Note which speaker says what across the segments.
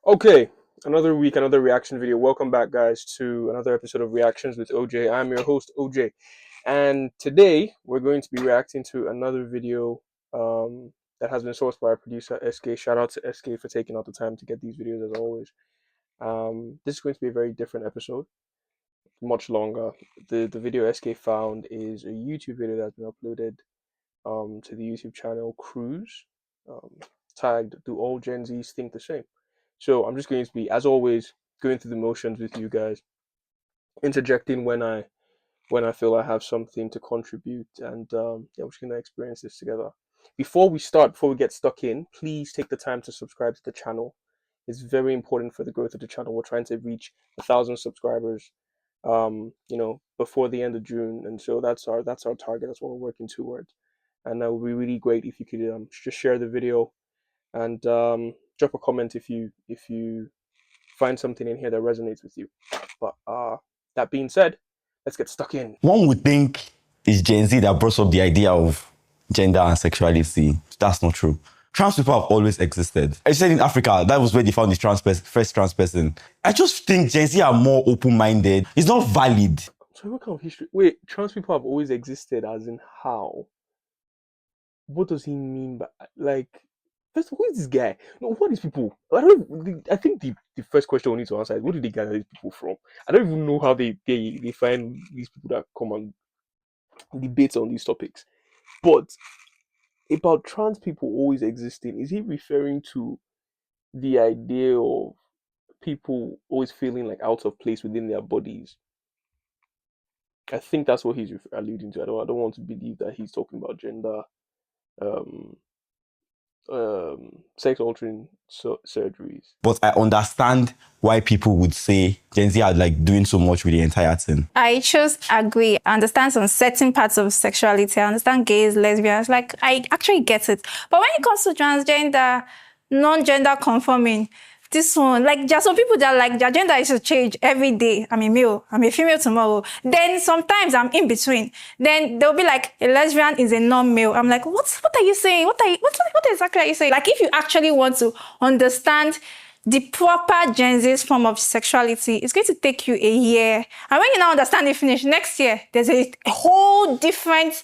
Speaker 1: Okay, another week, another reaction video. Welcome back, guys, to another episode of Reactions with OJ. I'm your host, OJ, and today we're going to be reacting to another video that has been sourced by our producer, SK. Shout out to SK for taking out the time to get these videos, as always. This is going to be a very different episode, much longer. The video SK found is a YouTube video that's been uploaded to the YouTube channel Cruise, um, tagged "Do all Gen Zs think the same?" So I'm just going to be, as always, going through the motions with you guys, interjecting when I feel I have something to contribute, and yeah, we're just gonna experience this together. Before we get stuck in, please take the time to subscribe to the channel. It's very important for the growth of the channel. We're trying to reach 1,000 subscribers, before the end of June, and so that's our target. That's what we're working towards, and that would be really great if you could just share the video and drop a comment if you find something in here that resonates with you. But that being said, let's get stuck in.
Speaker 2: One would think it's Gen Z that brought up the idea of gender and sexuality. That's not true. Trans people have always existed. I said in Africa, that was where they found the first trans person. I just think Gen Z are more open-minded. It's not valid.
Speaker 1: So what kind of history? Wait, trans people have always existed, as in how? What does he mean by, like? First, who is this guy? No, what are these people? I think the first question we need to answer is, where did they gather these people from? I don't even know how they find these people that come and debate on these topics. But about trans people always existing, is he referring to the idea of people always feeling like out of place within their bodies? I think that's what he's alluding to. I don't want to believe that he's talking about gender, um, sex altering surgeries.
Speaker 2: But I understand why people would say Gen Z are like doing so much with the entire thing.
Speaker 3: I just agree. I understand some certain parts of sexuality. I understand gays, lesbians. Like, I actually get it. But when it comes to transgender, non-gender conforming, this one, like, there are some people that like their gender is to change every day. I'm a male, I'm a female tomorrow. Then sometimes I'm in between. Then they'll be like, a lesbian is a non-male. I'm like, what are you saying? What exactly are you saying? Like, if you actually want to understand the proper Gen Z's form of sexuality, it's going to take you a year. And when you now understand it finish, next year, there's a whole different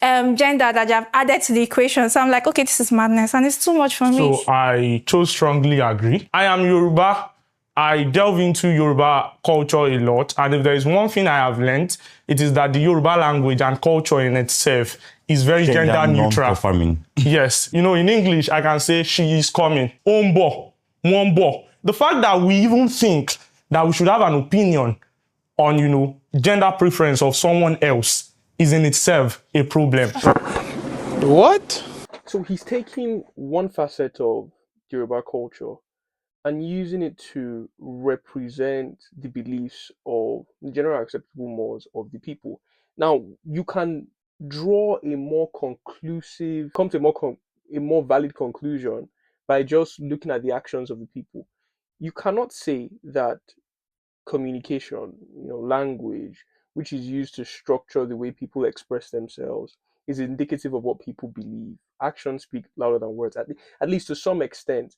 Speaker 3: gender that you have added to the equation. So I'm like, okay, this is madness and it's too much for me.
Speaker 4: So I so strongly agree. I am Yoruba. I delve into Yoruba culture a lot. And if there is one thing I have learned, it is that the Yoruba language and culture in itself is very gender neutral. Yes. You know, in English, I can say she is coming. Ombo, wombo. The fact that we even think that we should have an opinion on, gender preference of someone else is in itself a problem.
Speaker 1: What? So he's taking one facet of Yoruba culture and using it to represent the beliefs of the general acceptable mores of the people. Now, you can draw a more conclusive, come to a more valid conclusion by just looking at the actions of the people. You cannot say that communication, language, which is used to structure the way people express themselves, is indicative of what people believe. Actions speak louder than words. At least to some extent,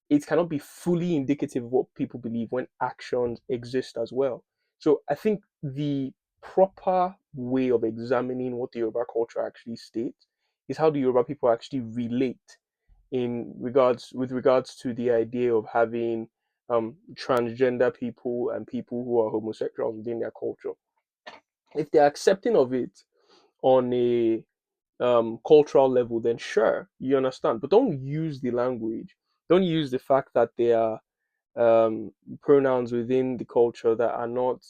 Speaker 1: it cannot be fully indicative of what people believe when actions exist as well. So I think the proper way of examining what the Yoruba culture actually states is how the Yoruba people actually relate with regards to the idea of having transgender people and people who are homosexuals within their culture. If they're accepting of it on a cultural level, then sure, you understand. But don't use the language. Don't use the fact that there are pronouns within the culture that are not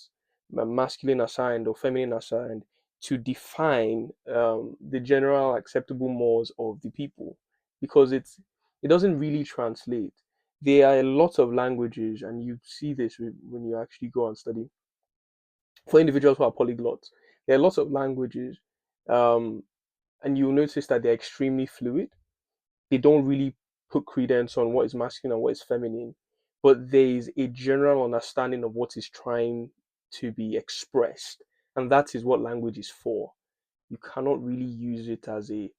Speaker 1: masculine assigned or feminine assigned to define the general acceptable mores of the people, because it doesn't really translate. There are a lot of languages, and you see this when you actually go and study. For individuals who are polyglots, there are lots of languages, um, and you'll notice that they're extremely fluid. They don't really put credence on what is masculine and what is feminine, but there is a general understanding of what is trying to be expressed, and that is what language is for. You cannot really use it as a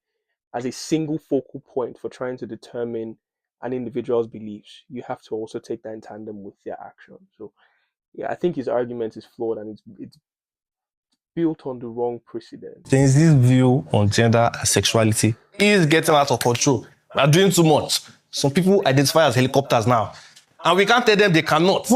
Speaker 1: single focal point for trying to determine an individual's beliefs, you have to also take that in tandem with their action. So yeah, I think his argument is flawed and it's built on the wrong precedent.
Speaker 5: There's this view on gender and sexuality is getting out of control. We are doing too much. Some people identify as helicopters now, and we can't tell them they cannot.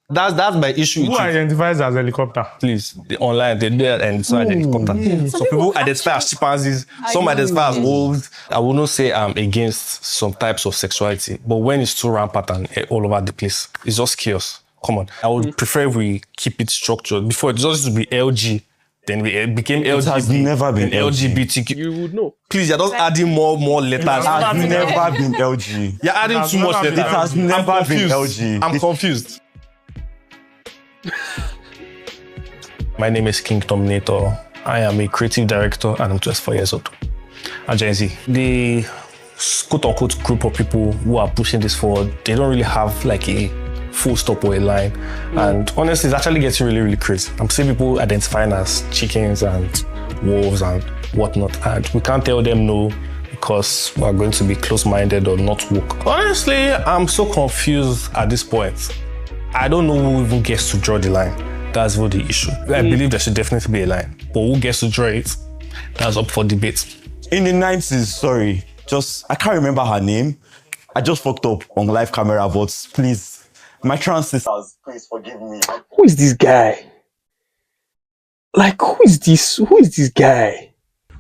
Speaker 5: That's my issue.
Speaker 4: Who identifies as helicopter?
Speaker 5: Please, online they do identify as helicopter. Some people identify as chimpanzees. Some identify as wolves. I will not say I'm against some types of sexuality, but when it's too rampant and all over the place, it's just chaos. Come on, I would prefer we keep it structured. Before it just used to be LG. Then it became LGBT. It
Speaker 2: has never been
Speaker 5: LGBTQ.
Speaker 1: You would know.
Speaker 5: Please, you're just adding more letters.
Speaker 2: It has never been LG.
Speaker 5: You're adding too much letters.
Speaker 2: It has never been LG.
Speaker 5: I'm confused. My name is King Dominator. I am a creative director and I'm 24 years old. At Gen Z, the quote-unquote group of people who are pushing this forward, they don't really have like a full stop or a line. And honestly, it's actually getting really, really crazy. I'm seeing people identifying as chickens and wolves and whatnot. And we can't tell them no because we're going to be close-minded or not woke. Honestly, I'm so confused at this point. I don't know who even gets to draw the line. That's what the issue. I believe there should definitely be a line. But who gets to draw it? That's up for debate.
Speaker 2: In the 90s, I can't remember her name. I just fucked up on live camera, but please, my trans sisters, please forgive me.
Speaker 1: Who is this guy? Like, who is this? Who is this guy?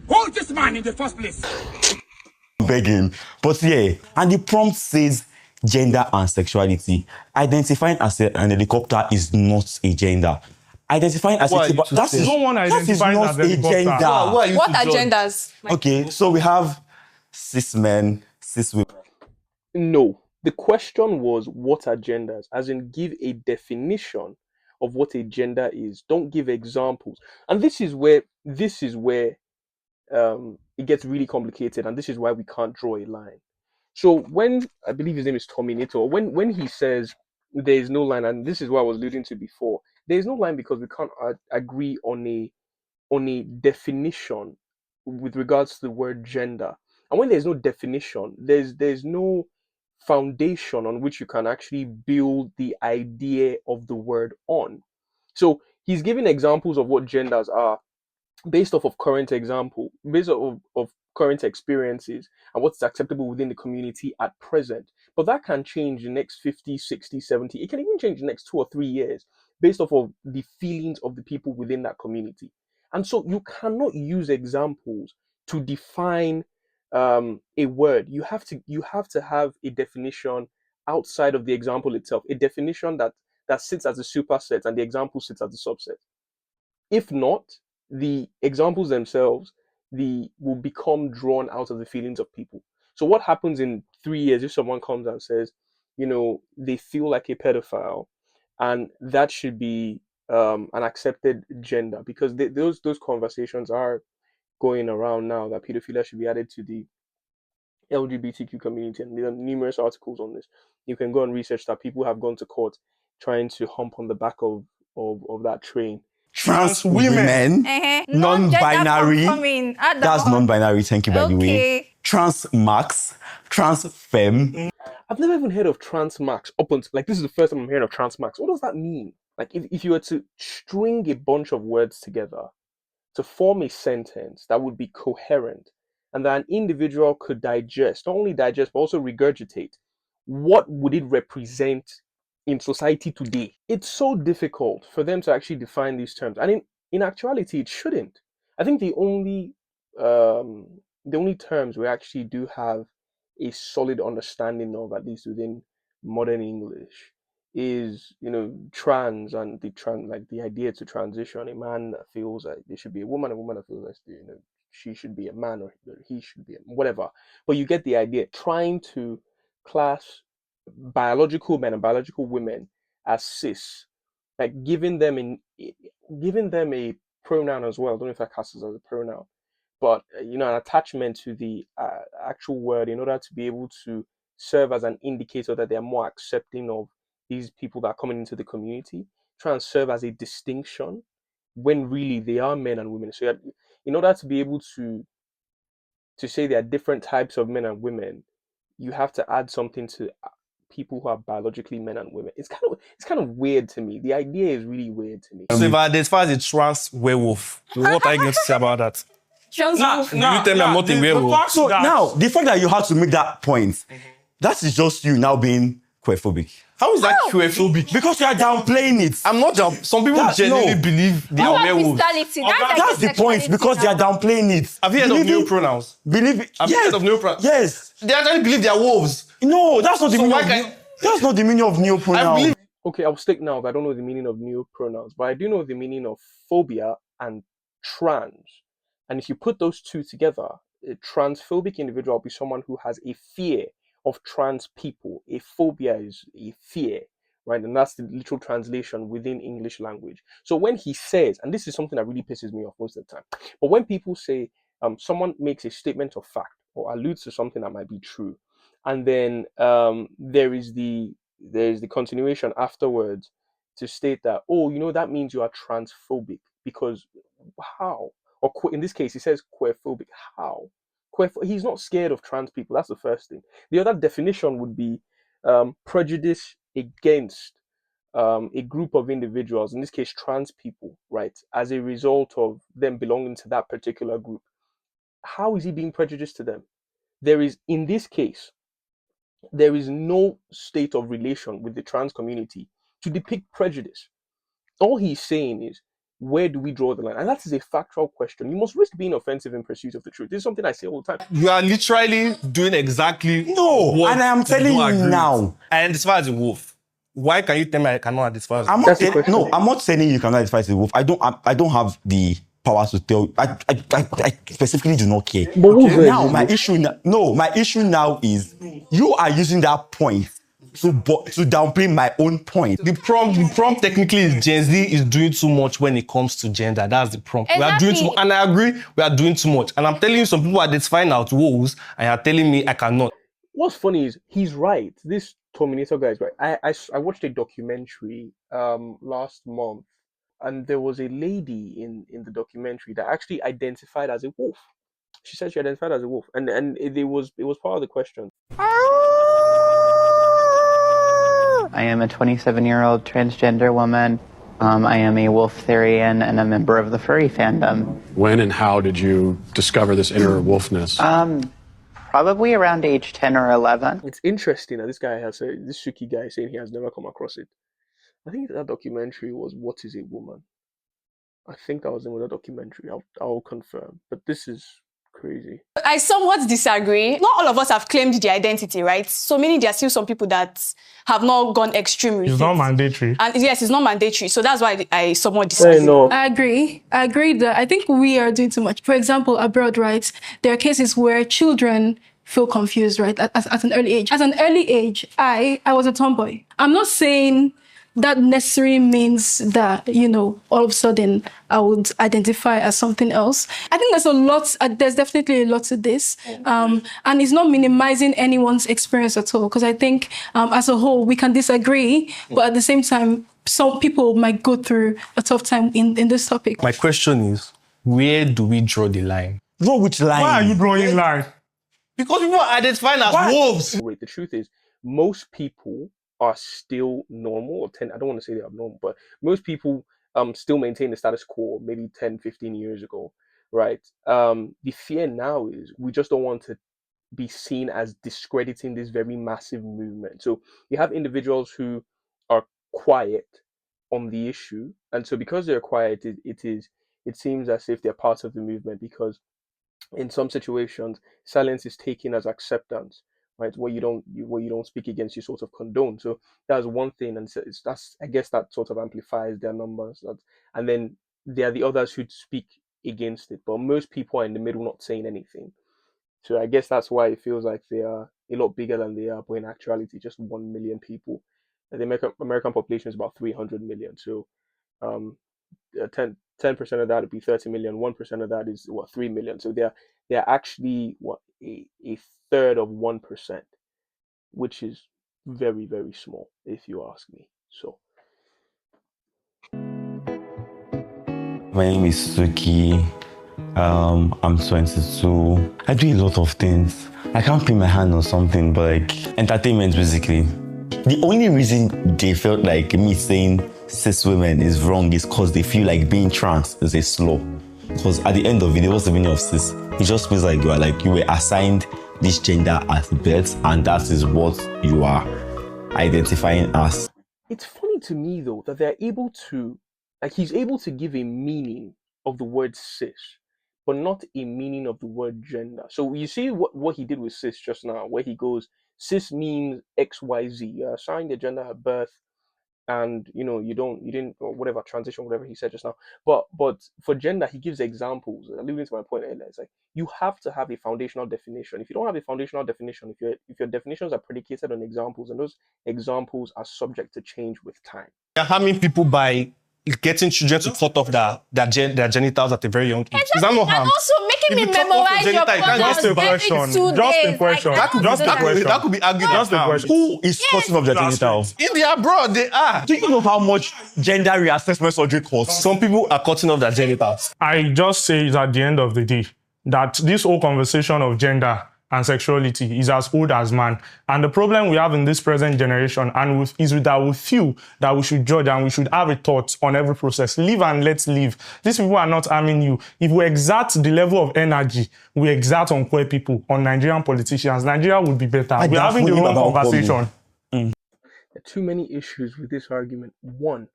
Speaker 6: Who is this man in the first place?
Speaker 2: I'm begging. But yeah, and the prompt says gender and sexuality. Identifying as an helicopter is not a gender. Identifying as a
Speaker 4: No one identifies as a helicopter.
Speaker 3: What are genders?
Speaker 2: Okay, so we have cis men, cis women.
Speaker 1: No. The question was, what are genders? As in, give a definition of what a gender is. Don't give examples. And this is where it gets really complicated, and this is why we can't draw a line. So when, I believe his name is Terminator, when he says there is no line, and this is what I was alluding to before, there is no line because we can't agree on a definition with regards to the word gender. And when there's no definition, there's no foundation on which you can actually build the idea of the word on. So he's giving examples of what genders are based off of based off of current experiences and what's acceptable within the community at present. But that can change the next 50, 60, 70. It can even change the next 2 or 3 years based off of the feelings of the people within that community. And so you cannot use examples to define a word. You have to have a definition outside of the example itself, a definition that sits as a superset and the example sits as a subset. If not, the examples themselves will become drawn out of the feelings of people. So what happens in 3 years if someone comes and says, they feel like a pedophile, and that should be an accepted gender, because those conversations are going around now that pedophilia should be added to the LGBTQ community, and there are numerous articles on this. You can go and research that people have gone to court trying to hump on the back of that train.
Speaker 2: Trans women, non-binary. That's non-binary. Thank you, by the way. Trans max, trans femme.
Speaker 1: I've never even heard of trans max up until this is the first time I'm hearing of trans max. What does that mean? Like, if you were to string a bunch of words together to form a sentence that would be coherent and that an individual could digest, not only digest but also regurgitate, what would it represent in society today? It's so difficult for them to actually define these terms, and in actuality it shouldn't. I think the only terms we actually do have a solid understanding of, at least within modern English, is trans, and the idea to transition. A man that feels like there should be a woman that feels like she should be a man, or he should be whatever. But you get the idea. Trying to class biological men and biological women as cis, like giving them a pronoun as well. I don't know if that counts as a pronoun, but an attachment to the actual word in order to be able to serve as an indicator that they're more accepting of these people that are coming into the community, try and serve as a distinction when really they are men and women. So in order to be able to say there are different types of men and women, you have to add something to people who are biologically men and women. It's kind of weird to me. The idea is really weird to me.
Speaker 5: So if I identify as a trans werewolf, what are you going to say about that?
Speaker 4: Nah,
Speaker 5: You tell me I'm not a werewolf.
Speaker 2: So now, the fact that you had to make that point, that is just you now being queerphobic.
Speaker 5: How is that queerphobic?
Speaker 2: Because you are downplaying it.
Speaker 5: I'm not some people genuinely believe they are werewolves.
Speaker 2: That's the point, because they are downplaying it.
Speaker 5: Have you heard of neopronouns? Have you heard of neopronouns?
Speaker 2: Yes.
Speaker 5: They actually believe they are wolves.
Speaker 2: No, that's not the
Speaker 5: So
Speaker 2: meaning.
Speaker 5: why
Speaker 2: That's not the meaning of neopronouns.
Speaker 1: Okay, I'll stick now, but I don't know the meaning of neopronouns, but I do know the meaning of phobia and trans. And if you put those two together, a transphobic individual will be someone who has a fear of trans people. A phobia is a fear, right? And that's the literal translation within English language. So when he says, and this is something that really pisses me off most of the time, but when people say someone makes a statement of fact or alludes to something that might be true, and then there is the continuation afterwards to state that, oh, that means you are transphobic, because how? Or in this case, he says queerphobic. How? He's not scared of trans people. That's the first thing. The other definition would be prejudice against a group of individuals, in this case, trans people, right, as a result of them belonging to that particular group. How is he being prejudiced to them? In this case, there is no state of relation with the trans community to depict prejudice. All he's saying is, where do we draw the line? And that is a factual question. You must risk being offensive in pursuit of the truth. This is something I say all the time.
Speaker 5: You are literally doing exactly what
Speaker 2: and I'm telling you now.
Speaker 5: I identify as a wolf. Why can you tell me I cannot identify as a wolf?
Speaker 2: I'm not saying you cannot identify as a wolf. I don't have the power to tell you. I specifically do not care.
Speaker 1: But
Speaker 2: now my issue now is you are using that point to downplay my own point.
Speaker 5: The prompt technically is Gen Z is doing too much when it comes to gender. That's the prompt.
Speaker 3: Exactly.
Speaker 5: We are doing too much, and I agree, we are doing too much. And I'm telling you, some people are identifying out wolves, and you're telling me I cannot.
Speaker 1: What's funny is he's right. This Terminator guy is right. I watched a documentary last month, and there was a lady in the documentary that actually identified as a wolf. She said she identified as a wolf, and it was part of the question.
Speaker 7: I am a 27-year-old transgender woman. I am a wolf therian and a member of the furry fandom.
Speaker 8: When and how did you discover this inner wolfness?
Speaker 7: Probably around age 10 or 11.
Speaker 1: It's interesting that this Suki guy is saying he has never come across it. I think that documentary was What is a Woman? I think that was in the documentary. I'll confirm. But this is crazy.
Speaker 9: I somewhat disagree. Not all of us have claimed the identity, right? So meaning there are still some people that have not gone extreme with it.
Speaker 4: It's not mandatory.
Speaker 9: And yes, it's not mandatory. So that's why I somewhat disagree.
Speaker 1: No.
Speaker 10: I agree that I think we are doing too much. For example, abroad, right, there are cases where children feel confused, right, at an early age. At an early age, I was a tomboy. I'm not saying that necessarily means that, all of a sudden I would identify as something else. I think there's definitely a lot to this. And it's not minimizing anyone's experience at all, because I think as a whole, we can disagree, but at the same time, some people might go through a tough time in this topic.
Speaker 5: My question is, where do we draw the line?
Speaker 2: Draw which line?
Speaker 4: Why are you drawing line?
Speaker 5: Because people are identifying as wolves.
Speaker 1: The truth is, most people are still normal, I don't want to say they're abnormal, but most people still maintain the status quo maybe 10, 15 years ago, right? The fear now is we just don't want to be seen as discrediting this very massive movement. So you have individuals who are quiet on the issue, and so because they're quiet, it seems as if they're part of the movement, because in some situations silence is taken as acceptance, right? Where you don't speak against, you sort of condone. So that's one thing, and that's I guess that sort of amplifies their numbers. And then there are the others who speak against it, but most people are in the middle, not saying anything. So I guess that's why it feels like they are a lot bigger than they are, but in actuality, just 1 million people. And the American population is about 300 million. So 10% of that would be 30 million. 1% of that is 3 million. So they're actually a third of 1%, which is very, very small, if you ask me. So
Speaker 2: my name is Suki. I'm 22. I do a lot of things. I can't put my hand on something, but like entertainment basically. The only reason they felt like me saying cis women is wrong is because they feel like being trans is a slow. Because at the end of it, what's the meaning of cis? It just means like you were assigned this gender at birth, and that is what you are identifying as.
Speaker 1: It's funny to me though that they're able to, like, he's able to give a meaning of the word cis, but not a meaning of the word gender. So you see what he did with cis just now, where he goes, cis means XYZ. You're assigned a gender at birth, and you didn't, or whatever, transition, whatever he said just now. But for gender, he gives examples. Alluding to my point earlier, it's like you have to have a foundational definition. If you don't have a foundational definition, if your definitions are predicated on examples, and those examples are subject to change with time.
Speaker 5: You're harming people by getting children to cut off their genitals at a very young age.
Speaker 3: Exactly.
Speaker 5: Is that not harm?
Speaker 3: And also making me memorize your
Speaker 4: Just a question. Just a question.
Speaker 5: That could be argued.
Speaker 4: Just a question.
Speaker 2: Who is cutting off their genitals?
Speaker 5: In the abroad, they are.
Speaker 2: Do you know how much gender reassessment surgery costs?
Speaker 5: Some people are cutting off their genitals.
Speaker 4: I just say it at the end of the day that this whole conversation of gender and sexuality is as old as man. And the problem we have in this present generation is that we feel that we should judge and we should have a thought on every process. Live and let live. These people are not harming you. If we exert the level of energy we exert on queer people, on Nigerian politicians, Nigeria would be better. We're having the wrong conversation.
Speaker 1: There are too many issues with this argument. One,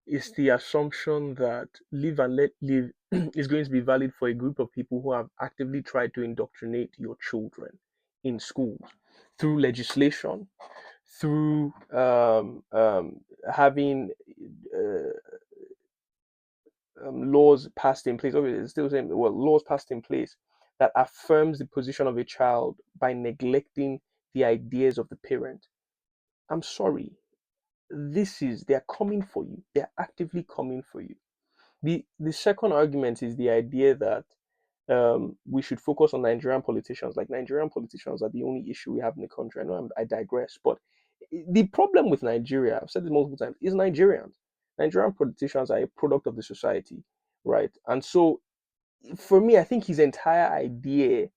Speaker 1: is the assumption that live and let live is going to be valid for a group of people who have actively tried to indoctrinate your children in schools through legislation, through having laws passed in place. Obviously, it's still saying, well, laws passed in place that affirms the position of a child by neglecting the ideas of the parent. I'm sorry. They're coming for you. They're actively coming for you. The second argument is the idea that we should focus on Nigerian politicians. Like, Nigerian politicians are the only issue we have in the country. I know I digress, but the problem with Nigeria, I've said this multiple times, is Nigerians. Nigerian politicians are a product of the society, right? And so, for me, I think his entire idea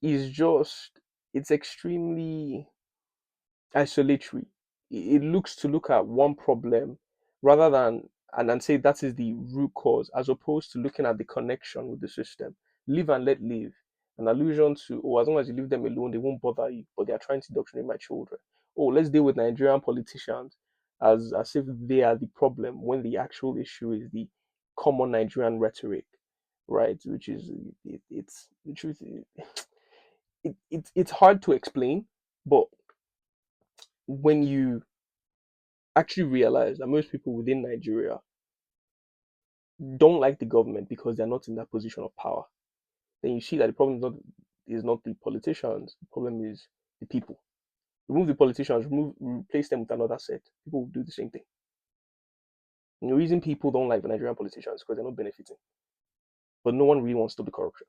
Speaker 1: is it's extremely isolatory. It looks to look at one problem rather than and say that is the root cause, as opposed to looking at the connection with the system. Live and let live. An allusion to, as long as you leave them alone, they won't bother you, but they are trying to indoctrinate my children. Let's deal with Nigerian politicians as if they are the problem, when the actual issue is the common Nigerian rhetoric, right? Which is it's the truth. It's hard to explain, but when you actually realize that most people within Nigeria don't like the government because they're not in that position of power, then you see that the problem is not the politicians. The problem is the people. Remove the politicians, replace them with another set. People will do the same thing. And the reason people don't like the Nigerian politicians is because they're not benefiting. But no one really wants to stop the corruption.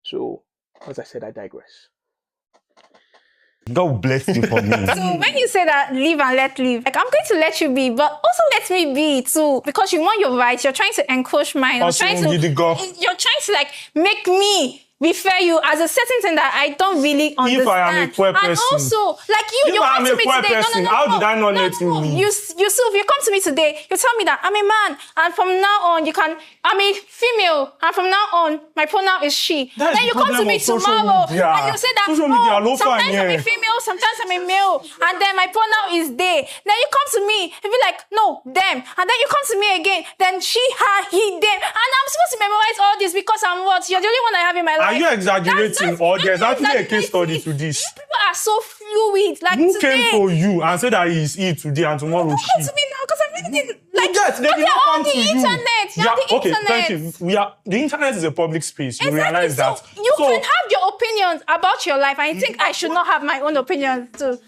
Speaker 1: So, as I said, I digress.
Speaker 2: God bless you for me.
Speaker 3: So when you say that live and let live, like, I'm going to let you be, but also let me be too, because you want your rights. You're trying to encroach mine. You're trying to like make me refer you as a certain thing that I don't really understand.
Speaker 4: If I am a queer person,
Speaker 3: and also, like, you come to me today. No,
Speaker 4: how did I not let you leave?
Speaker 3: Yusuf, you come to me today. You tell me that I'm a man, and from now on I'm a female, and from now on my pronoun is she. Then you come to me tomorrow and you say that sometimes I'm a female, sometimes I'm a male, and then my pronoun is they. Then you come to me and be like, no, them, and then you come to me again. Then she, her, he, them, and I'm supposed to memorize all this because I'm what? You're the only one I have in my life.
Speaker 4: Are you exaggerating, or there's actually a case study to this?
Speaker 3: You people are so fluid. Like,
Speaker 4: who
Speaker 3: today,
Speaker 4: came for you and said that he is he today and tomorrow she?
Speaker 3: Come to me now, because I'm really like,
Speaker 4: they did not come to you.
Speaker 3: Internet. You're on the internet.
Speaker 4: Thank you. The internet is a public space. You realize that.
Speaker 3: You can have your opinions about your life, and you think I should not have my own opinions too.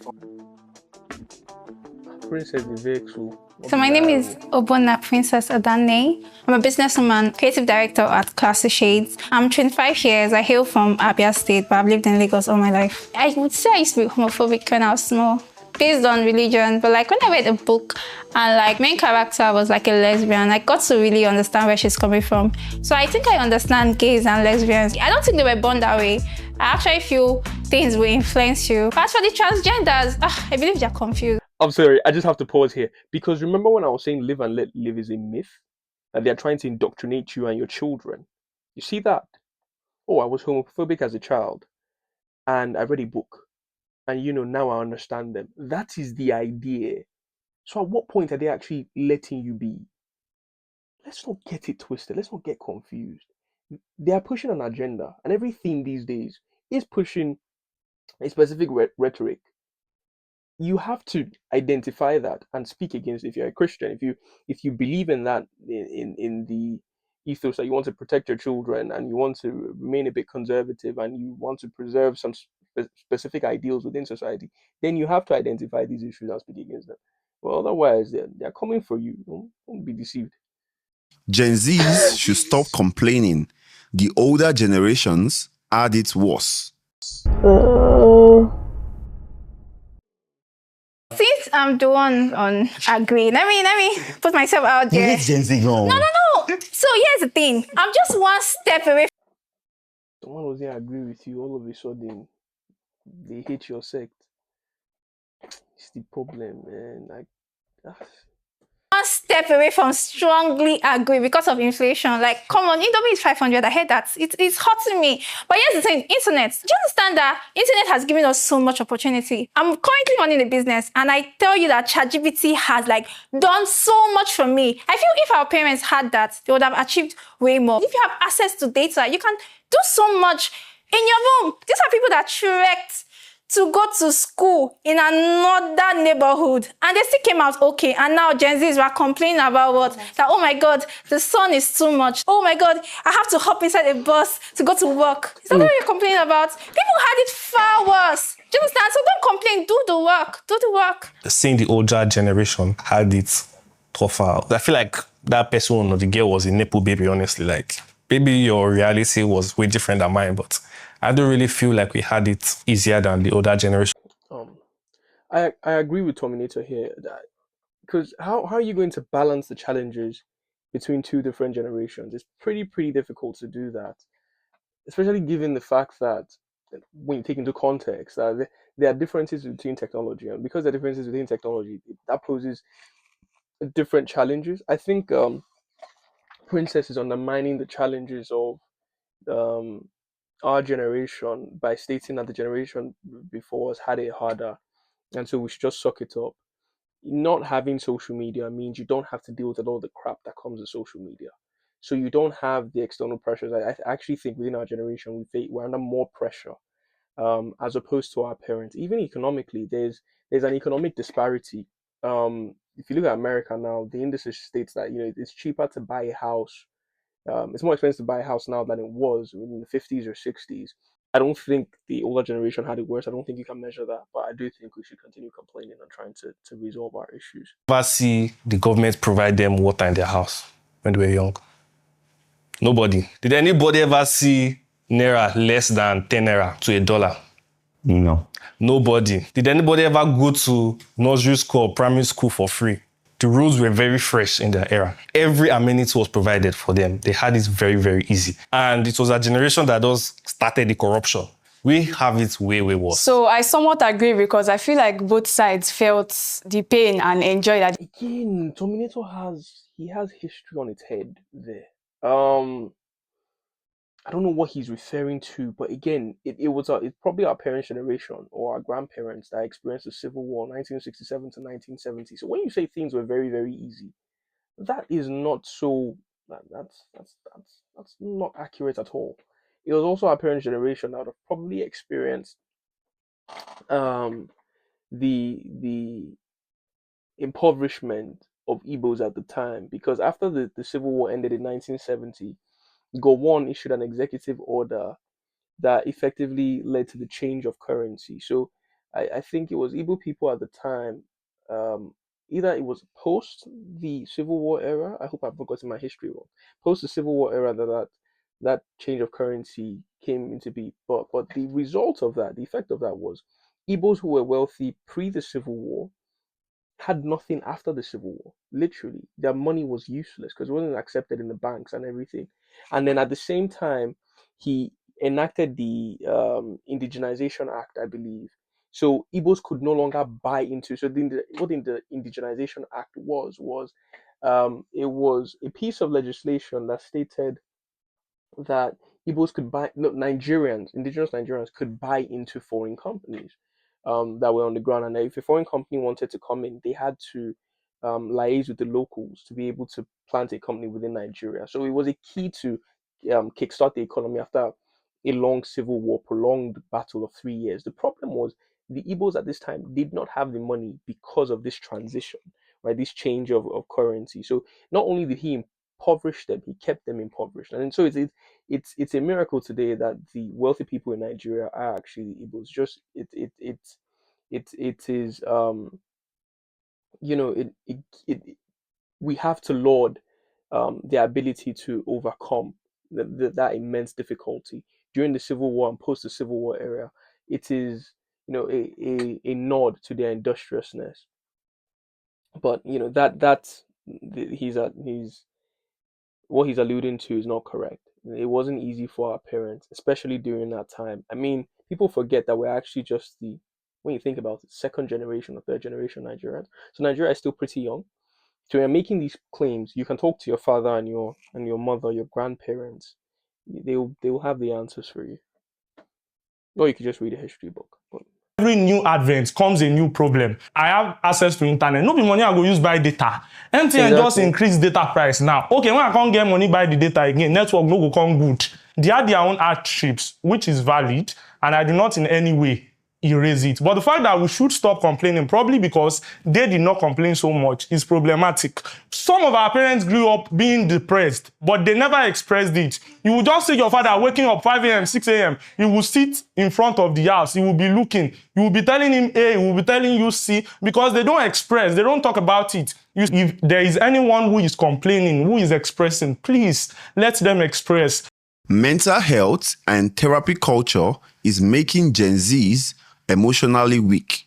Speaker 1: Princess Vivek.
Speaker 3: So my name is Obona Princess Adane. I'm a businesswoman, creative director at Classy Shades. I'm 25 years. I hail from Abia State, but I've lived in Lagos all my life. I would say I used to be homophobic when I was small. based on religion, but like when I read a book and like main character was like a lesbian, I got to really understand where she's coming from. So I think I understand gays and lesbians. I don't think they were born that way. I actually feel things will influence you. As for the transgenders, I believe they're confused.
Speaker 1: I'm sorry, I just have to pause here because remember when I was saying live and let live is a myth? That they're trying to indoctrinate you and your children. You see that? Oh, I was homophobic as a child and I read a book and now I understand them. That is the idea. So at what point are they actually letting you be? Let's not get it twisted. Let's not get confused. They are pushing an agenda, and everything these days is pushing a specific rhetoric. You have to identify that and speak against it. If you're a Christian, if you believe in that in the ethos that you want to protect your children and you want to remain a bit conservative and you want to preserve some specific ideals within society, then you have to identify these issues and speak against them. Well, otherwise they're coming for you. Don't be deceived.
Speaker 11: Gen Zs should stop complaining. The older generations had it worse.
Speaker 3: Since I'm the one on agree, let me put myself out there.
Speaker 2: Gen Z go.
Speaker 3: No. So here's the thing. I'm just one step away.
Speaker 1: Someone doesn't agree with you, all of a sudden they hate your sect. It's the problem, man.
Speaker 3: One step away from strongly agree because of inflation. Like, come on, Indomie is 500. I heard that. It's hurting me. But here's the thing, internet. Do you understand that internet has given us so much opportunity? I'm currently running a business and I tell you that ChatGPT has like done so much for me. I feel if our parents had that, they would have achieved way more. If you have access to data, you can do so much in your room. These are people that trekked to go to school in another neighborhood and they still came out okay. And now Gen Zs were complaining about what? That, oh my God, the sun is too much. Oh my God, I have to hop inside a bus to go to work. Is that what you're complaining about? People had it far worse. Do you understand? So don't complain, do the work, do the work.
Speaker 5: Seeing the older generation had it tougher. I feel like that person or the girl was a Nepo baby, honestly. Like, maybe your reality was way different than mine, but I don't really feel like we had it easier than the older generation.
Speaker 1: I agree with Terminator here that because how are you going to balance the challenges between two different generations? It's pretty difficult to do that, especially given the fact that when you take into context that there are differences between technology, and because there are differences within technology, that poses different challenges. I think Princess is undermining the challenges of our generation by stating that the generation before us had it harder, and so we should just suck it up. Not having social media means you don't have to deal with all the crap that comes with social media. So you don't have the external pressures. I actually think within our generation we're under more pressure, as opposed to our parents. Even economically, there's an economic disparity. If you look at America now, the industry states that it's cheaper to buy a house. It's more expensive to buy a house now than it was in the 50s or 60s. I don't think the older generation had it worse. I don't think you can measure that, but I do think we should continue complaining and trying to resolve our issues.
Speaker 5: Ever see the government provide them water in their house when they were young? Nobody. Did anybody ever see Naira less than 10 Naira to $1?
Speaker 2: No.
Speaker 5: Nobody. Did anybody ever go to nursery school or primary school for free? The rules were very fresh in their era. Every amenity was provided for them. They had it very easy. And it was a generation that just started the corruption. We have it way worse.
Speaker 9: So I somewhat agree because I feel like both sides felt the pain and enjoyed that.
Speaker 1: Again, Terminator has history on its head there. I don't know what he's referring to, but again, it's probably our parents' generation or our grandparents that experienced the Civil War, 1967 to 1970. So when you say things were very easy, that is not so. That's not accurate at all. It was also our parents' generation that would have probably experienced the impoverishment of Igbos at the time, because after the Civil War ended in 1970, Gowon issued an executive order that effectively led to the change of currency. So I think it was Igbo people at the time, either it was post the Civil War era, I hope I've not gotten my history wrong, post the Civil War era that change of currency came into being. But the result of that, the effect of that was Igbos who were wealthy pre the Civil War had nothing after the Civil War. Literally, their money was useless because it wasn't accepted in the banks and everything. And then at the same time, he enacted the Indigenization Act, I believe. So Igbos could no longer buy into. So what the Indigenization Act was it was a piece of legislation that stated that Igbos could buy, no, Nigerians, indigenous Nigerians could buy into foreign companies that were on the ground. And if a foreign company wanted to come in, they had to liaise with the locals to be able to plant a company within Nigeria. So it was a key to kickstart the economy after a long civil war, prolonged battle of 3 years. The problem was the Igbos at this time did not have the money because of this transition, right? This change of currency. So not only did he impoverish them, he kept them impoverished. And so it's a miracle today that the wealthy people in Nigeria are actually Igbos. Just it is you know we have to laud their ability to overcome that immense difficulty during the Civil War and post the Civil War era. It is a nod to their industriousness. But he's what he's alluding to is not correct. It wasn't easy for our parents, especially during that time. I mean, people forget that we're actually just when you think about it, second generation or third generation Nigerians. So Nigeria is still pretty young. So when you're making these claims, you can talk to your father and your mother, your grandparents. They will have the answers for you. Or you could just read a history book. But
Speaker 4: every new advent comes a new problem. I have access to internet. No be money I go use buy data. MTN just increase data price now. Okay, when I can't get money buy the data again, network no go come good. They have their own hardships, which is valid, and I do not in any way erase it. But the fact that we should stop complaining, probably because they did not complain so much, is problematic. Some of our parents grew up being depressed, but they never expressed it. You will just see your father waking up 5 a.m., 6 a.m. He will sit in front of the house. He will be looking. You will be telling him A, he will be telling you C, because they don't express. They don't talk about it. If there is anyone who is complaining, who is expressing, please let them express.
Speaker 11: Mental health and therapy culture is making Gen Zs emotionally weak.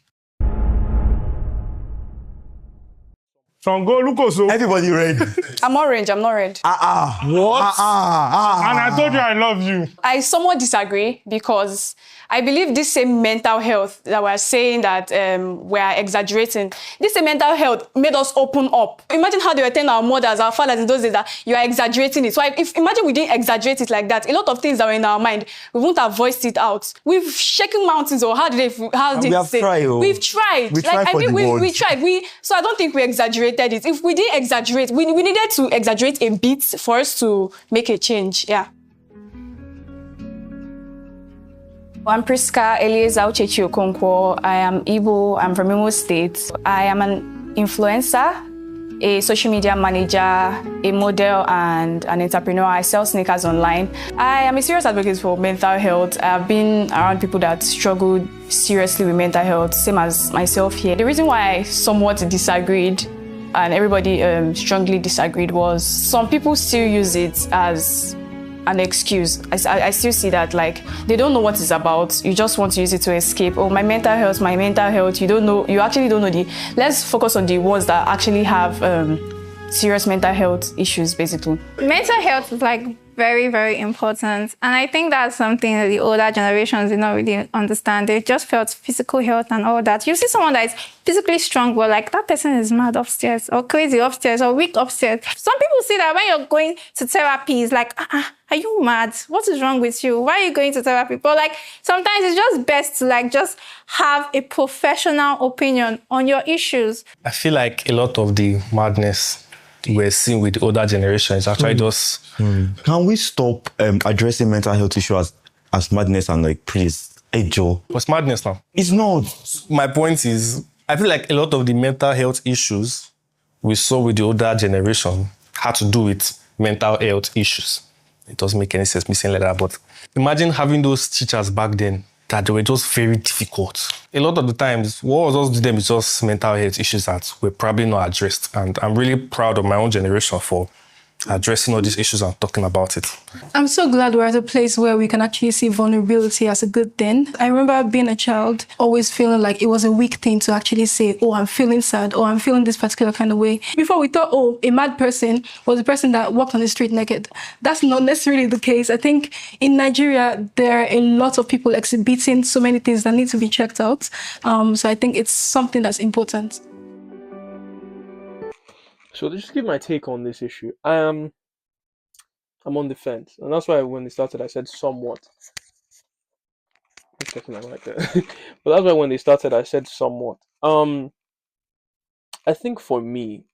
Speaker 4: Ehi-Okose.
Speaker 2: Everybody read.
Speaker 9: I'm orange. I'm not red.
Speaker 4: What? And I told you I love you.
Speaker 9: I somewhat disagree because I believe this same mental health that we're saying that we're exaggerating, this same mental health made us open up. Imagine how they were telling our mothers, our fathers in those days that you are exaggerating it. So imagine we didn't exaggerate it like that. A lot of things that were in our mind, we wouldn't have voiced it out. We've shaken mountains, or how did they say? We've tried.
Speaker 2: We tried for the world.
Speaker 9: We tried. So I don't think we exaggerated it. If we didn't exaggerate, we needed to exaggerate a bit for us to make a change. Yeah. I'm Priska Eliezer Okonkwo. I am Igbo. I'm from Imo State. I am an influencer, a social media manager, a model, and an entrepreneur. I sell sneakers online. I am a serious advocate for mental health. I've been around people that struggled seriously with mental health, same as myself here. The reason why I somewhat disagreed, and everybody strongly disagreed, was some people still use it as an excuse. I still see that, like, they don't know what it's about. You just want to use it to escape. Oh, my mental health. You don't know. You actually don't know let's focus on the ones that actually have serious mental health issues, basically.
Speaker 3: Mental health is like very, very important. And I think that's something that the older generations did not really understand. They just felt physical health and all that. You see someone that is physically strong, but like that person is mad upstairs or crazy upstairs or weak upstairs. Some people see that when you're going to therapy, it's like, are you mad? What is wrong with you? Why are you going to therapy? But like sometimes it's just best to like just have a professional opinion on your issues.
Speaker 5: I feel like a lot of the madness we're seeing with the older generation is actually just...
Speaker 2: Can we stop addressing mental health issues as madness and like, please, hey Joe?
Speaker 5: What's madness now?
Speaker 2: It's not.
Speaker 5: My point is, I feel like a lot of the mental health issues we saw with the older generation had to do with mental health issues. It doesn't make any sense me saying like that, but imagine having those teachers back then that they were just very difficult. A lot of the times, what was also to them is just mental health issues that were probably not addressed. And I'm really proud of my own generation for addressing all these issues and talking about it.
Speaker 10: I'm so glad we're at a place where we can actually see vulnerability as a good thing. I remember being a child, always feeling like it was a weak thing to actually say, oh, I'm feeling sad, or I'm feeling this particular kind of way. Before we thought, oh, a mad person was a person that walked on the street naked. That's not necessarily the case. I think in Nigeria, there are a lot of people exhibiting so many things that need to be checked out. So I think it's something that's important.
Speaker 1: So to just give my take on this issue, I'm on the fence, and that's why when they started, I said somewhat. I'm checking my mic there. But that's why when they started, I said somewhat. I think for me,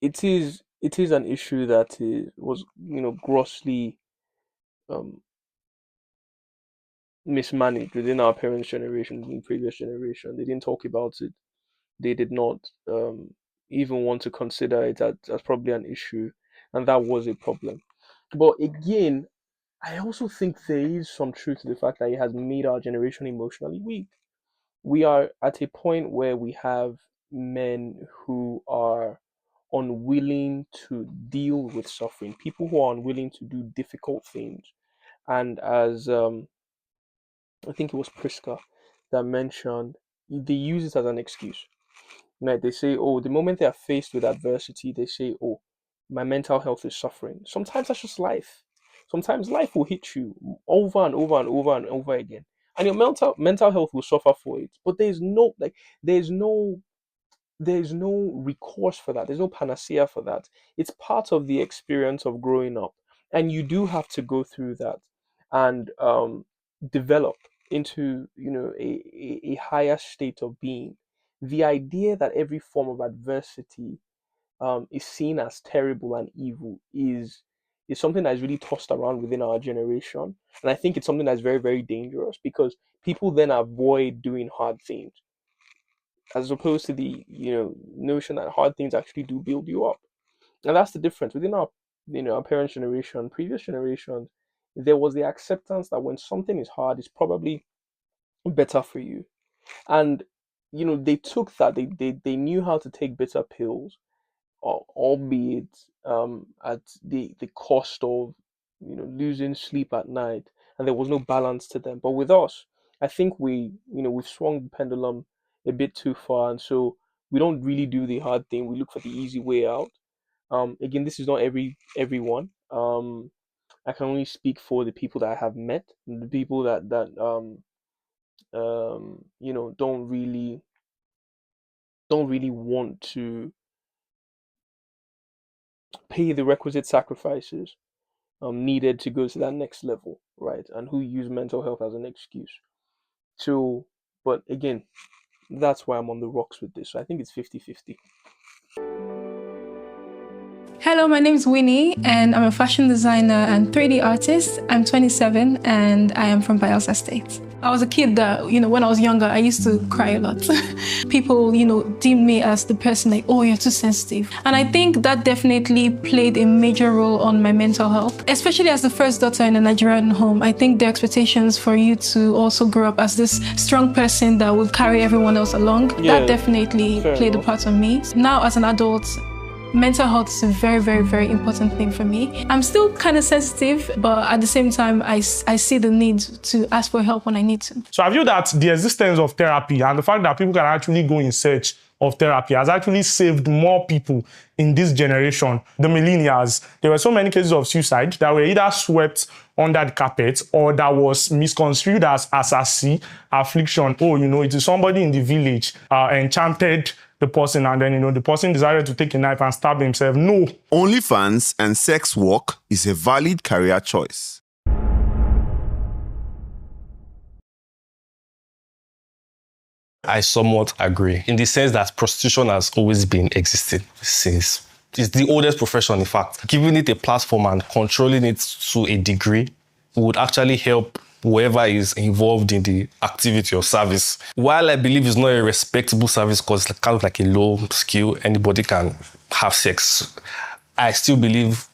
Speaker 1: it is an issue that was grossly mismanaged within our parents' generation, in previous generation. They didn't talk about it. They did not even want to consider it as probably an issue, and that was a problem. But again, I also think there is some truth to the fact that it has made our generation emotionally weak. We are at a point where we have men who are unwilling to deal with suffering, people who are unwilling to do difficult things. And as I think it was Priska that mentioned, they use it as an excuse. Like they say, oh, the moment they are faced with adversity, they say, oh, my mental health is suffering. Sometimes that's just life. Sometimes life will hit you over and over and over and over again, and your mental health will suffer for it. But there's no recourse for that. There's no panacea for that. It's part of the experience of growing up, and you do have to go through that and develop into a higher state of being. The idea that every form of adversity is seen as terrible and evil is something that is really tossed around within our generation, and I think it's something that's very, very dangerous, because people then avoid doing hard things, as opposed to the notion that hard things actually do build you up. And that's the difference within our parents' generation, previous generations. There was the acceptance that when something is hard, it's probably better for you, and they took that, they knew how to take bitter pills, albeit at the cost of losing sleep at night, and there was no balance to them. But with us, I think we've swung the pendulum a bit too far, and so we don't really do the hard thing. We look for the easy way out. Again, this is not everyone. I can only speak for the people that I have met, the people that don't really want to pay the requisite sacrifices needed to go to that next level, right? And who use mental health as an excuse. So, but again, that's why I'm on the rocks with this. So I think it's 50-50.
Speaker 10: Hello, my name is Winnie, and I'm a fashion designer and 3D artist. I'm 27, and I am from Bayelsa State. I was a kid that, when I was younger, I used to cry a lot. People, deemed me as the person like, oh, you're too sensitive. And I think that definitely played a major role on my mental health. Especially as the first daughter in a Nigerian home, I think the expectations for you to also grow up as this strong person that will carry everyone else along, that definitely played a part on me. Now, as an adult, mental health is a very, very, very important thing for me. I'm still kind of sensitive, but at the same time, I see the need to ask for help when I need to.
Speaker 4: So I feel that the existence of therapy and the fact that people can actually go in search of therapy has actually saved more people in this generation, the millennials. There were so many cases of suicide that were either swept under the carpet or that was misconstrued as assassin, affliction. Oh, it is somebody in the village enchanted the person, and then the person decided to take a knife and stab himself. No.
Speaker 11: OnlyFans and sex work is a valid career choice.
Speaker 5: I somewhat agree in the sense that prostitution has always been existing since. It's the oldest profession, in fact. Giving it a platform and controlling it to a degree would actually help whoever is involved in the activity or service. While I believe it's not a respectable service because it's kind of like a low skill, anybody can have sex, I still believe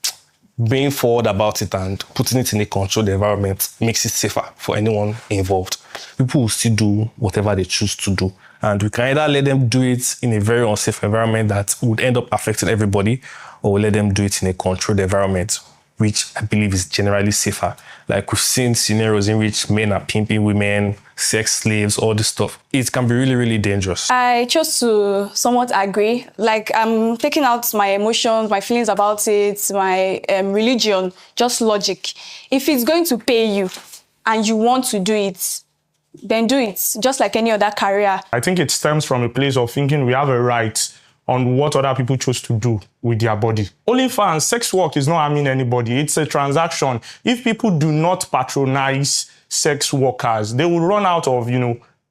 Speaker 5: being forward about it and putting it in a controlled environment makes it safer for anyone involved. People will still do whatever they choose to do And we can either let them do it in a very unsafe environment that would end up affecting everybody, or we let them do it in a controlled environment, which I believe is generally safer. Like we've seen scenarios in which men are pimping women, sex slaves, all this stuff. It can be really, really dangerous.
Speaker 9: I chose to somewhat agree. Like I'm taking out my emotions, my feelings about it, my religion, just logic. If it's going to pay you and you want to do it, then do it, just like any other career.
Speaker 4: I think it stems from a place of thinking we have a right on what other people choose to do with their body. OnlyFans, sex work is not harming anybody. It's a transaction. If people do not patronize sex workers, they will run out of,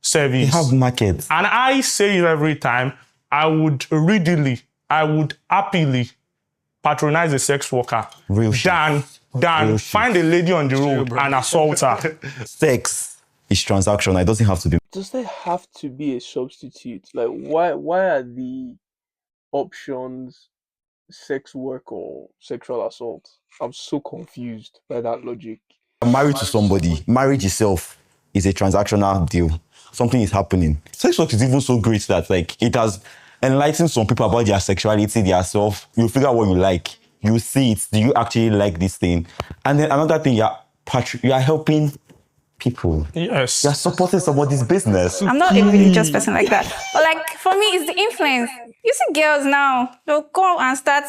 Speaker 4: service.
Speaker 2: They have markets.
Speaker 4: And I say it every time, I would happily patronize a sex worker than find a lady on the road and assault her.
Speaker 2: Sex is transaction. It doesn't have to be.
Speaker 1: Does there have to be a substitute? Like, why are the options sex work or sexual assault? I'm so confused by that logic.
Speaker 2: Married to somebody, marriage itself is a transactional deal. Something is happening. Sex work is even so great that it has enlightened some people about their sexuality, their self. You figure out what you like. You see it. Do you actually like this thing? And then another thing, you are helping people.
Speaker 4: Yes.
Speaker 2: You're supporting somebody's business.
Speaker 3: I'm not a religious person like that. But for me, it's the influence. You see girls now, they'll go and start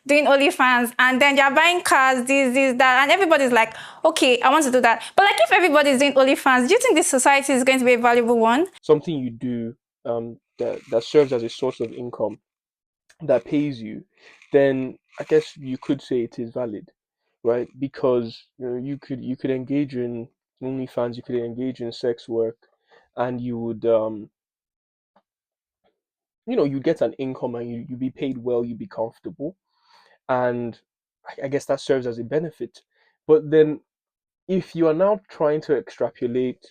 Speaker 3: doing OnlyFans and then they're buying cars, this, that, and everybody's like, okay, I want to do that. But if everybody's doing OnlyFans, do you think this society is going to be a valuable one?
Speaker 1: Something you do that serves as a source of income that pays you, then I guess you could say it is valid, right? Because you could engage in OnlyFans, you could engage in sex work, and you would you get an income and you be paid well, you be comfortable, and I guess that serves as a benefit. But then if you are now trying to extrapolate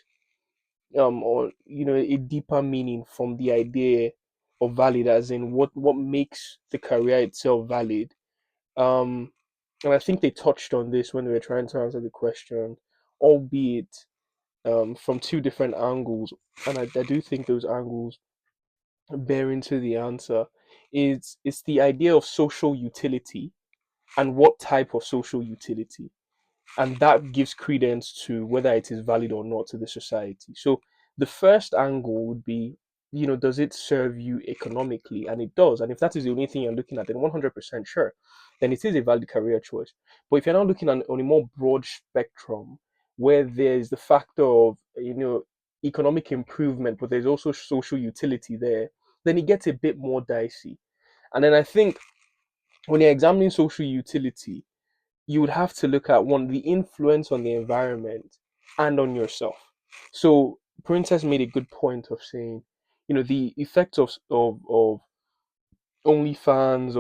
Speaker 1: or a deeper meaning from the idea of valid, as in what makes the career itself valid, and I think they touched on this when they were trying to answer the question, albeit from two different angles, and I do think those angles bear into the answer. It's the idea of social utility and what type of social utility, and that gives credence to whether it is valid or not to the society. So the first angle would be, does it serve you economically? And it does. And if that is the only thing you're looking at, then 100% sure, then it is a valid career choice. But if you're now looking on a more broad spectrum, where there's the factor of, economic improvement, but there's also social utility there, then it gets a bit more dicey. And then I think when you're examining social utility, you would have to look at the influence on the environment and on yourself. So Princess made a good point of saying, the effects of OnlyFans,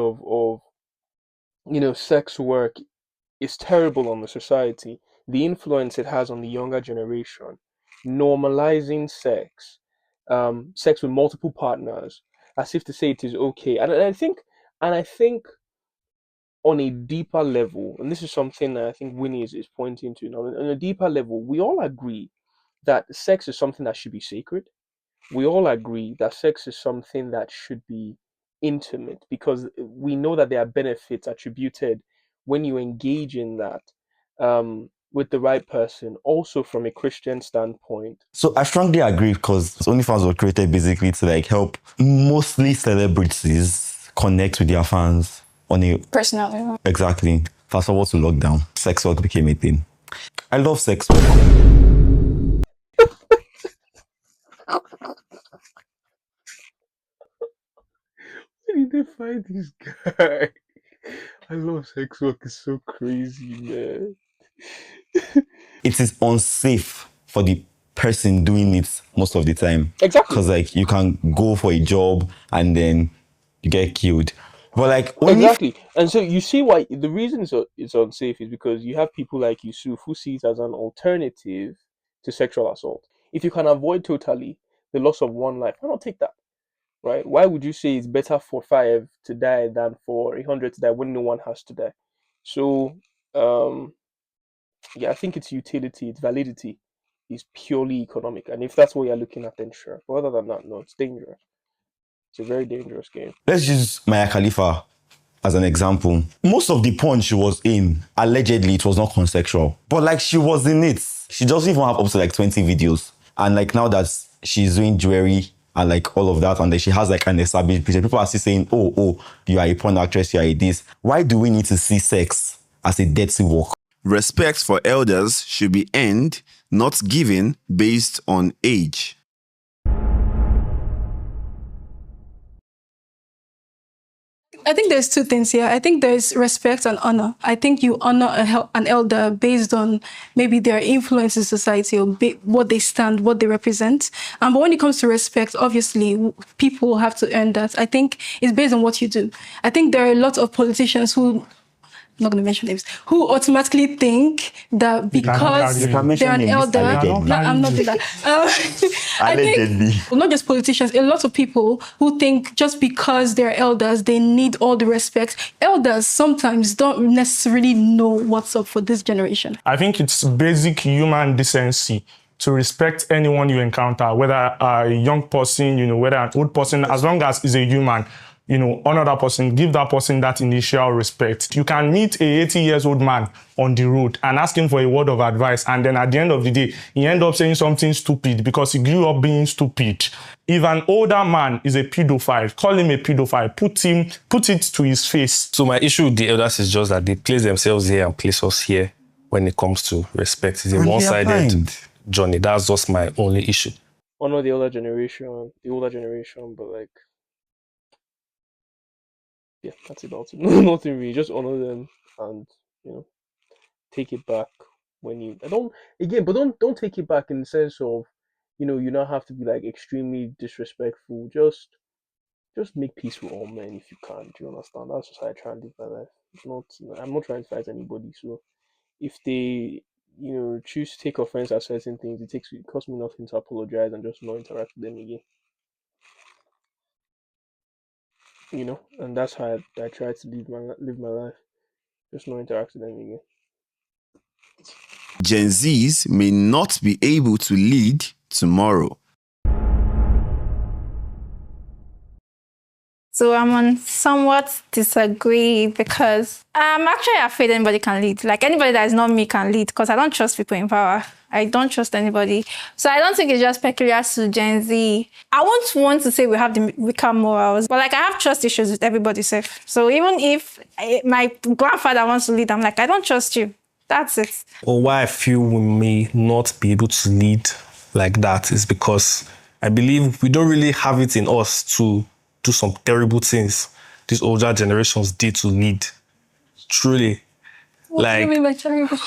Speaker 1: of sex work is terrible on the society. The influence it has on the younger generation, normalizing sex with multiple partners, as if to say it is okay. And I think on a deeper level, and this is something that I think Winnie is pointing to now, on a deeper level, we all agree that sex is something that should be sacred. We all agree that sex is something that should be intimate because we know that there are benefits attributed when you engage in that with the right person, also from a Christian standpoint.
Speaker 2: So I strongly agree because OnlyFans were created basically to help mostly celebrities connect with their fans on a
Speaker 9: personal level.
Speaker 2: Exactly. Fast forward to lockdown, sex work became a thing. I love sex work.
Speaker 1: Where did they find this guy? I love sex work. It's so crazy, man.
Speaker 2: It is unsafe for the person doing it most of the time.
Speaker 1: Exactly.
Speaker 2: Because you can go for a job and then you get killed. But
Speaker 1: exactly. And so you see why the reason it's unsafe is because you have people like Yusuf who see it as an alternative to sexual assault. If you can avoid totally the loss of one life, why not take that? Right? Why would you say it's better for 5 to die than for 100 to die when no one has to die? So, yeah, I think it's utility, it's validity is purely economic. And if that's what you're looking at, then sure. But other than that, no, it's dangerous. It's a very dangerous game.
Speaker 2: Let's use Maya Khalifa as an example. Most of the porn she was in, allegedly, it was not consensual. But like she was in it. She doesn't even have up to like 20 videos. And like now that she's doing jewelry and like all of that, and then she has like an established business, people are still saying, oh, you are a porn actress, you are a this. Why do we need to see sex as a dirty work?
Speaker 11: Respect for elders should be earned, not given based on age.
Speaker 10: I think there's two things here. I think there's respect and honor. I think you honor an elder based on maybe their influence in society or what they stand, what they represent. But when it comes to respect, obviously, people have to earn that. I think it's based on what you do. I think there are a lot of politicians who, I'm not going to mention names, who automatically think that because they're an elder, I'm not doing that. I think not just politicians, a lot of people who think just because they're elders, they need all the respect. Elders sometimes don't necessarily know what's up for this generation.
Speaker 4: I think it's basic human decency to respect anyone you encounter, whether a young person, whether an old person, as long as it's a human. Honor that person, give that person that initial respect. You can meet a 80-year-old man on the road and ask him for a word of advice, and then at the end of the day, he end up saying something stupid because he grew up being stupid. If an older man is a pedophile, call him a pedophile, put it to his face.
Speaker 5: So my issue with the elders is just that they place themselves here and place us here when it comes to respect. It's a one-sided journey. That's just my only issue.
Speaker 1: Honor the older generation, but like, yeah, that's about it. Nothing really. Just honor them and take it back when you. Don't take it back in the sense of, you don't have to be like extremely disrespectful. Just make peace with all men if you can. Do you understand? That's just how I try and live my life. I'm not trying to fight anybody. So if they, choose to take offense at certain things, it costs me nothing to apologize and just not interact with them again. And that's how I try to live my life. Just not interact with them again.
Speaker 11: Gen Zs may not be able to lead tomorrow.
Speaker 3: So I'm on somewhat disagree because I'm actually afraid anybody can lead. Like anybody that is not me can lead because I don't trust people in power. I don't trust anybody. So I don't think it's just peculiar to Gen Z. I won't want to say we have the weaker morals, but like I have trust issues with everybody safe. So even if my grandfather wants to lead, I'm like, I don't trust you. That's it.
Speaker 5: Or why I feel we may not be able to lead like that is because I believe we don't really have it in us to do some terrible things these older generations did to lead. Truly.
Speaker 10: What do you mean by terrible?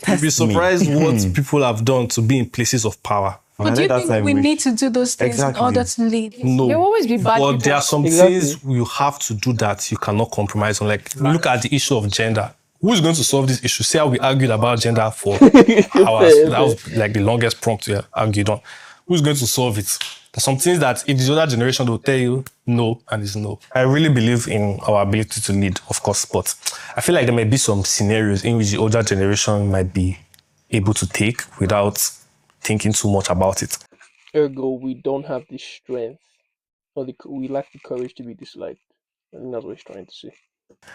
Speaker 5: You'd be surprised what people have done to be in places of power.
Speaker 10: But do you think we need to do those things in order to lead?
Speaker 5: No.
Speaker 9: There will always be bad
Speaker 5: But
Speaker 9: people.
Speaker 5: there are some things you have to do that you cannot compromise on. Like, look at the issue of gender. Who is going to solve this issue? See how we argued about gender for hours. That was like the longest prompt we argued on. Who's going to solve it? There's some things that if the older generation will tell you no, and it's no. I really believe in our ability to lead, of course, but I feel like there may be some scenarios in which the older generation might be able to take without thinking too much about it.
Speaker 1: Ergo, we don't have the strength, or we lack the courage to be disliked. I think that's what he's trying to say.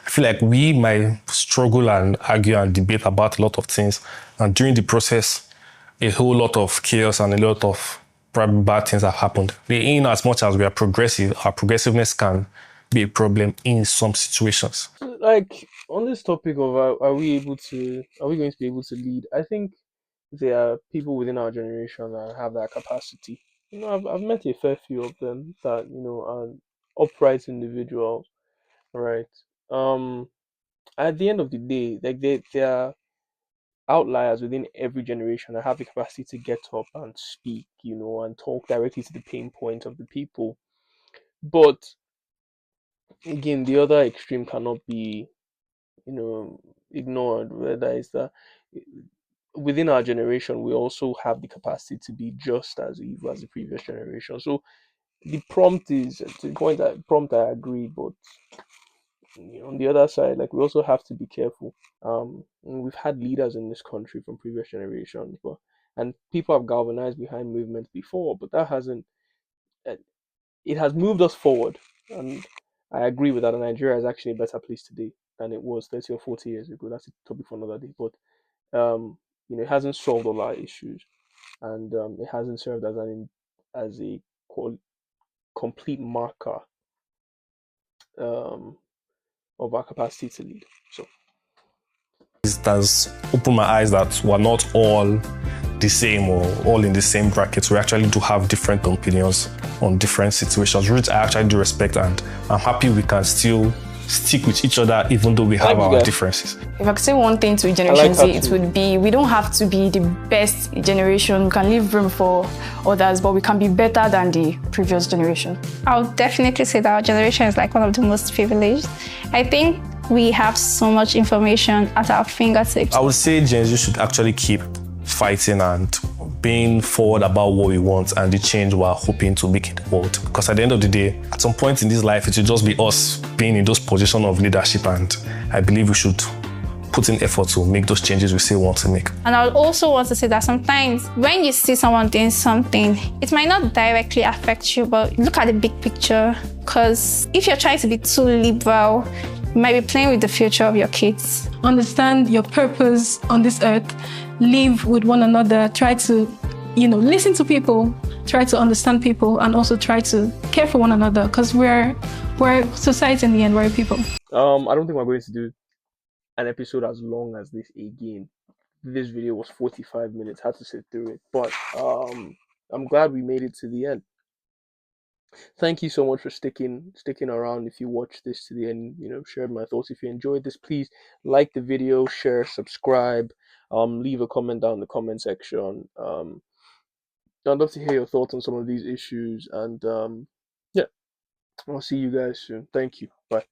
Speaker 5: I feel like we might struggle and argue and debate about a lot of things, and during the process, a whole lot of chaos and a lot of probably bad things have happened. In as much as we are progressive, our progressiveness can be a problem in some situations.
Speaker 1: Like on this topic of are we going to be able to lead? I think there are people within our generation that have that capacity. I've met a fair few of them that are upright individuals, right? At the end of the day, like they are outliers within every generation that have the capacity to get up and speak, and talk directly to the pain points of the people. But again, the other extreme cannot be, ignored. Whether it's that within our generation, we also have the capacity to be just as evil as the previous generation. So the prompt is to the point that prompt I agree, but on the other side, like we also have to be careful. We've had leaders in this country from previous generations, but and people have galvanized behind movements before, but that hasn't. uh, It has moved us forward, and I agree with that. And Nigeria is actually a better place today than it was 30 or 40 years ago. That's a topic for another day. But it hasn't solved all our issues, and it hasn't served as a complete marker um, of our capacity to lead. So
Speaker 5: It has opened my eyes that we're not all the same or all in the same brackets. We actually do have different opinions on different situations, which I actually do respect, and I'm happy we can still stick with each other even though we have our differences.
Speaker 9: If I could say one thing to Generation Z, it would be we don't have to be the best generation. We can leave room for others, but we can be better than the previous generation.
Speaker 3: I would definitely say that our generation is like one of the most privileged. I think we have so much information at our fingertips.
Speaker 5: I would say Gen Z should actually keep fighting and being forward about what we want and the change we're hoping to make in the world. Because at the end of the day, at some point in this life, it will just be us being in those positions of leadership, and I believe we should put in effort to make those changes we say we want to make.
Speaker 3: And I would also want to say that sometimes when you see someone doing something, it might not directly affect you, but look at the big picture. Because if you're trying to be too liberal, you might be playing with the future of your kids.
Speaker 10: Understand your purpose on this earth. Live with one another. Try to, listen to people. Try to understand people, and also try to care for one another. Because we're society in the end. We're people.
Speaker 1: I don't think we're going to do an episode as long as this again. This video was 45 minutes. Had to sit through it, but I'm glad we made it to the end. Thank you so much for sticking around. If you watched this to the end, shared my thoughts. If you enjoyed this, please like the video, share, subscribe, leave a comment down in the comment section. I'd love to hear your thoughts on some of these issues, and yeah, I'll see you guys soon. Thank you. Bye.